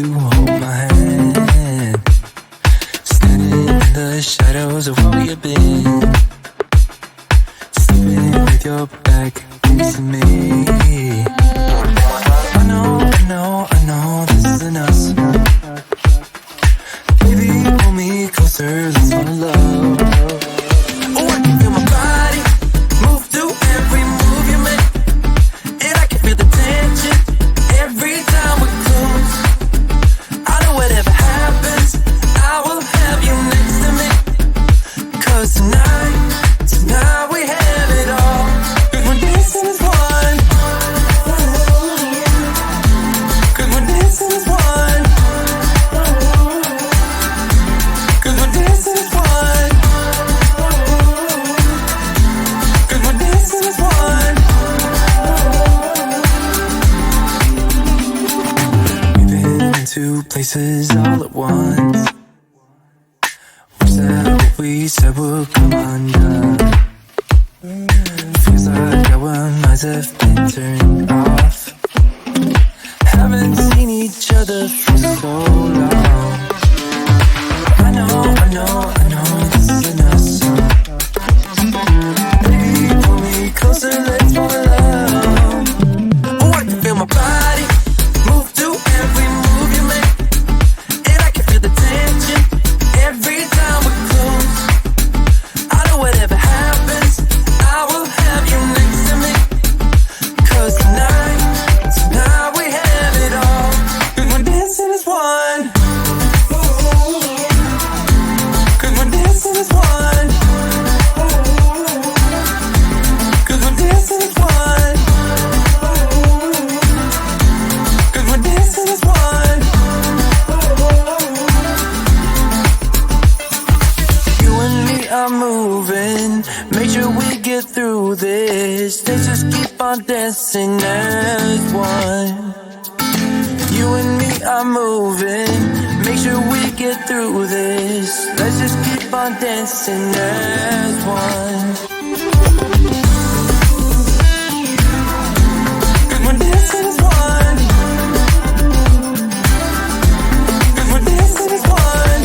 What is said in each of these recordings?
to hold my hand, standing in the shadows of where you've been, sleeping with your back facing me. I know this isn't us. Baby, pull me closer, let's fall in love. Oh, I can feel my body move through every move you make, and I can feel the tension every time we're close. I know whatever happens, I will have you next to me. 'Cause tonight we have it all. 'Cause we're dancing as one. 'Cause we're dancing as one. 'Cause we're dancing as one. 'Cause we're dancing as one. We've been into places all at once. Was that what we said would come undone? Feels like our minds have been turned off. Haven't seen each other for so long. I know this isn't us. Baby, pull me closer, let's fall in love. Oh, I can feel my body move through every move you make, and I can feel the tension every time we're close. I know whatever happens, I will have you next to me. 'Cause tonight we have it all. 'Cause we're dancing as one. 'Cause we're dancing as one. 'Cause we're dancing as one. 'Cause we're dancing as one. You and me are moving, make sure we get through this. Let's just keep on dancing as one. You and me are moving, make sure we get through this. Let's just keep on dancing as one. 'Cause we're dancing as one. 'Cause we're dancing as one.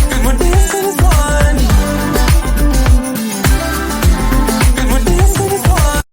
'Cause we're dancing as one. 'Cause we're dancing as one.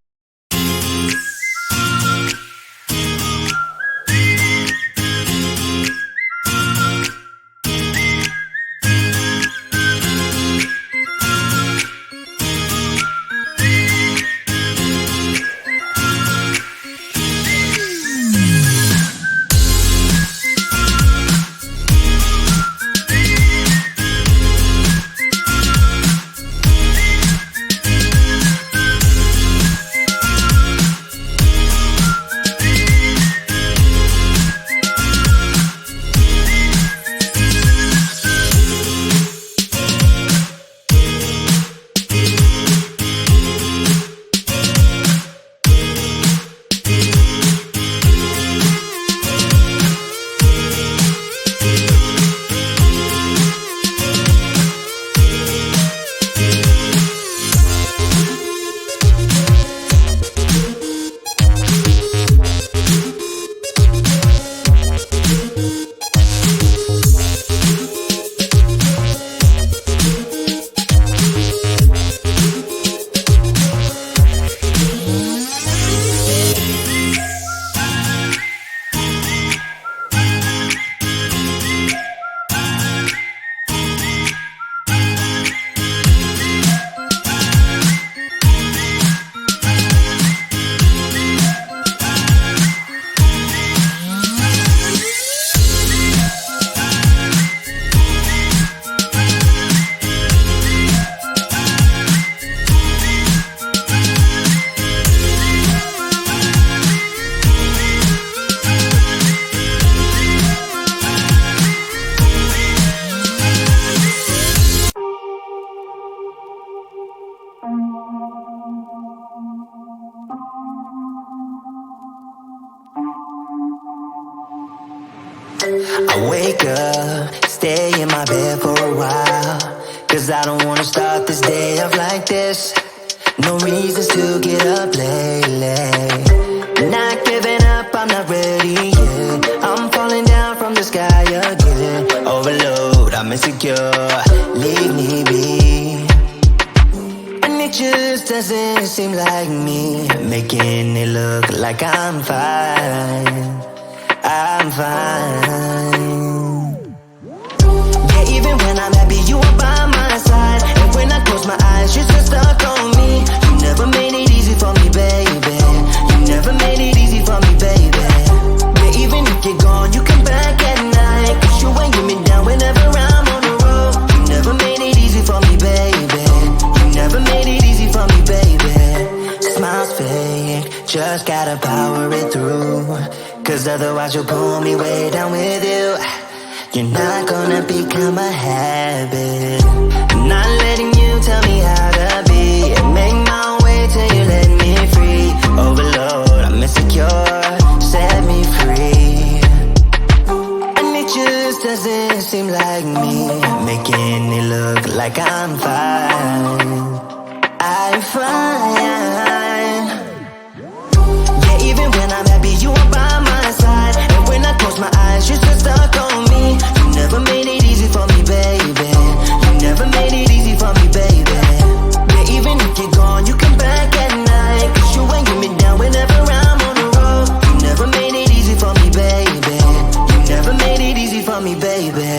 I wake up, stay in my bed for a while, 'cause I don't wanna start this day off like this. No reasons to get up lately. Not giving up I'm not ready yet. I'm falling down from the sky again. Overload, I'm insecure, leave me be. And it just doesn't seem like me, making it look like I'm fine. I'm fine. Yeah, even when I'm happy, you are by my side. And when I close my eyes, you're still stuck on me. You never made it easy for me, baby. You never made it easy for me, baby. Yeah, even if you're gone, you come back at night. 'Cause you ain't get me down whenever I'm on the road. You never made it easy for me, baby. You never made it easy for me, baby. Smiles fake, just gotta power it through. 'Cause otherwise you'll pull me way down with you. You're not gonna become a habit. I'm not letting you tell me how to be. Make my own way till you let me free. Overload, I'm insecure, set me free. And it just doesn't seem like me, making it look like I'm fine. I'm fine. Yeah, even when I'm happy, you are by my side. And when I close my eyes, you're still stuck on me. You never made it easy for me, baby. You never made it easy for me, baby. Yeah, even if you're gone, you come back at night. 'Cause you ain't get me down whenever I'm on the road. You never made it easy for me, baby. You never made it easy for me, baby.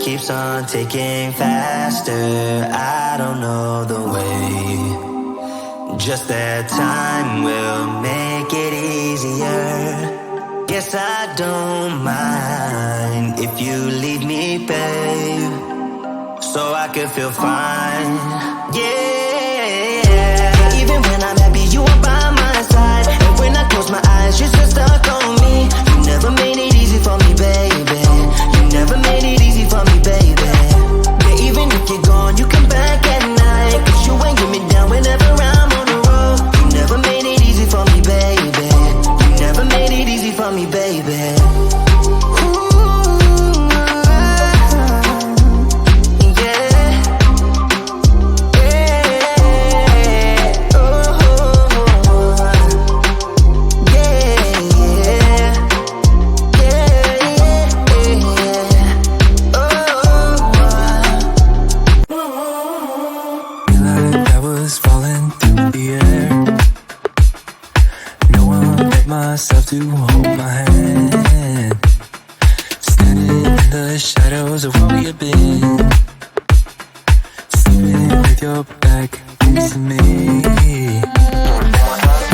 Keeps on ticking faster. I don't know the way. Just that time will make it easier. Guess I don't mind if you leave me, babe, so I can feel fine. Yeah. Even when I'm happy, you are by my side. And when I close my eyes, you're still stuck on me. You never made it easy for me, baby. You never made it easy for me, baby. Yeah, even if you're gone, you come back at night. 'Cause you ain't get me down whenever I'm on the road. You never made it easy for me, baby. You never made it easy for me, baby. Myself to hold my hand, standing in the shadows of where we have been, sleeping with your back facing me.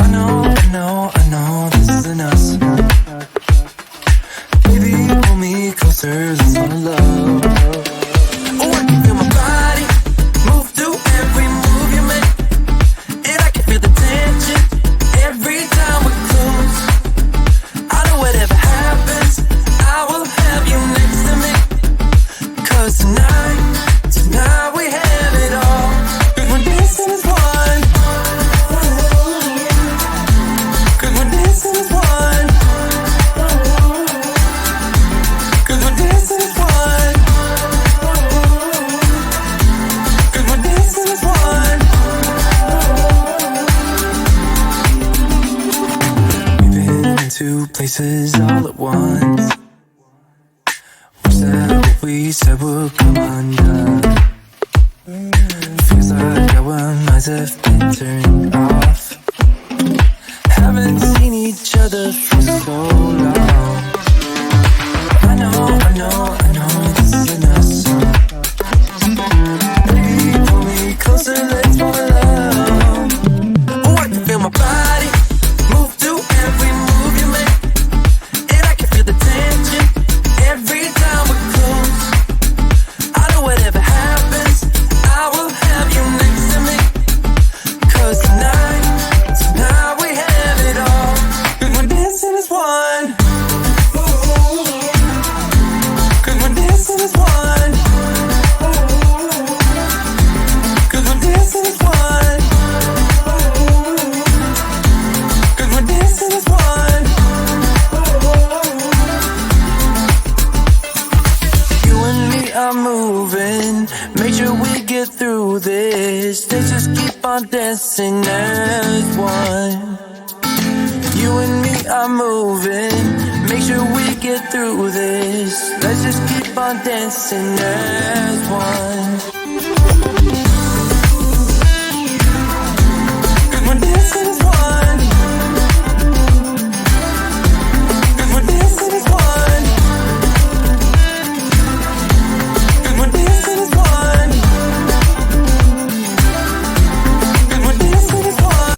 I know this isn't us. Baby, pull me closer, let's fall in love. Oh, I can feel my body move through every move you make, and I can feel the tension every time we close. I know whatever happens, I will have you next to me. 'Cause tonight we have it all. 'Cause we're dancing as one. 'Cause we're dancing as one. 'Cause we're dancing as one. 'Cause we're dancing as one. Two places all at once. Wish that what we said would come undone. Feels like our minds have been turned off. Haven't seen each other for so long. I know this isn't us. Baby, pull me closer, let's fall in love. Oh, I can feel my body move through every move you make, and I can feel the tension every time we close. I know whatever happens, I will have you next to me. 'Cause tonight we have it all. 'Cause we're dancing as one. on dancing as one. You and me are moving, make sure we get through this. Let's just keep on dancing as one. Come on, dancing as one. Come on, dancing as one. Come on, dancing as one. Come on, dancing as one.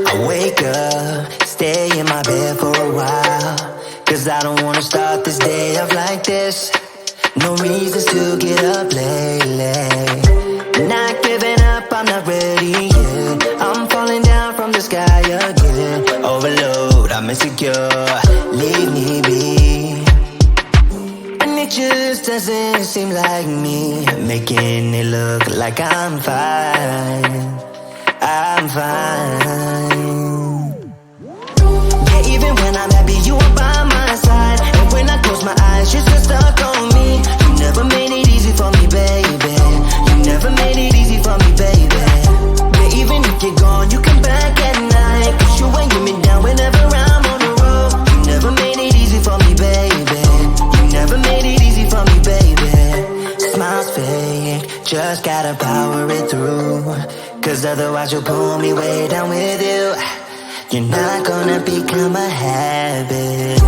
I wake up, stay in my bed for a while, 'cause I don't wanna start this day off like this. No reasons to get up lately. Not giving up, I'm not ready yet. I'm falling down from the sky again. Overload, I'm insecure, leave me be. And it just doesn't seem like me, making it look like I'm fine. I'm fine. Yeah, even when I'm happy, you are by my side. And when I close my eyes, you're still stuck on me. You never made it easy for me, baby. You never made it easy for me, baby. Yeah, even if you're gone, you come back at night. 'Cause you ain't get me down whenever I'm on the road. You never made it easy for me, baby. You never made it easy for me, baby. Smiles fake, just gotta power it through. 'Cause otherwise you'll pull me way down with you. You're not gonna become a habit.